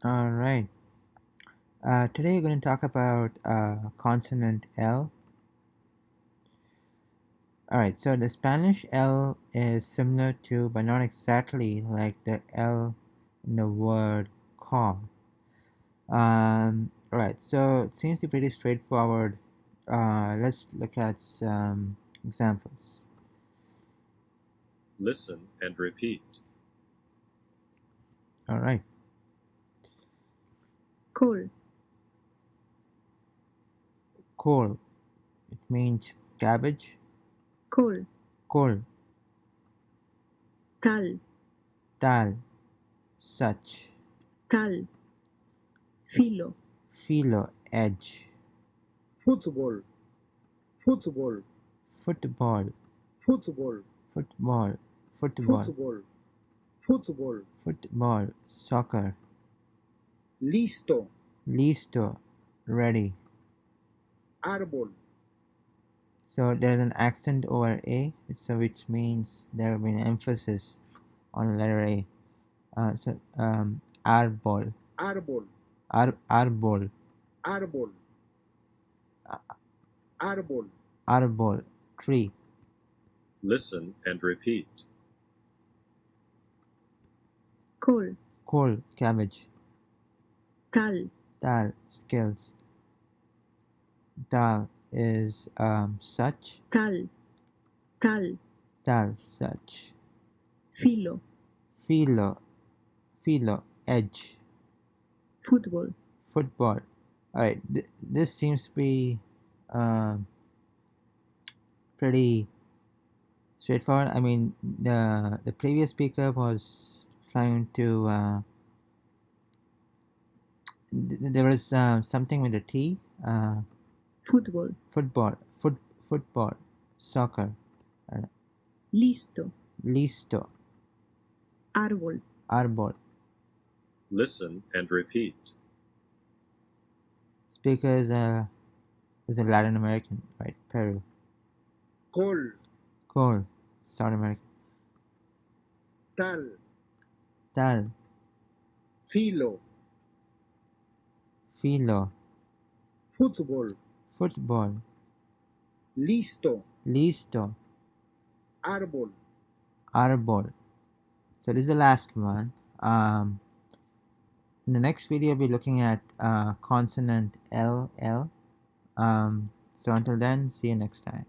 All right. Today we're going to talk about consonant L. All right. So the Spanish L is similar to, but not exactly like the L in the word call. All right. So it seems to be pretty straightforward. Let's look at some examples. Listen and repeat. All right. Col, Col. It means cabbage. col, Col. tal, Tal. Such. tal, filo, Filo. Edge. Fútbol, fútbol, Football. fútbol, Football. Football. fútbol, fútbol, Football. Soccer. listo, Listo. Ready. árbol, So there's an accent over A, so which means there will be an emphasis on the letter A. Arbol. árbol, Arbol. árbol, árbol, Arbol. Tree. Listen and repeat. col, Col. Cabbage. tal, Dal. Skills. Dal is such. tal, tal, Dal. Such. filo, Filo. Filo. Edge. fútbol, Football. Alright, this seems to be um, pretty straightforward. I mean, the previous speaker was trying to there was something with the T. fútbol, Football. Football. Soccer. listo, Listo. árbol, Arbol. Listen and repeat. Speaker is a Latin American, right? Peru. col, Cool. South America. tal, Tal. filo, Filo. fútbol, Football. listo, Listo. árbol. Arbol. So this is the last one. In the next video, we'll be looking at consonant L. So until then, see you next time.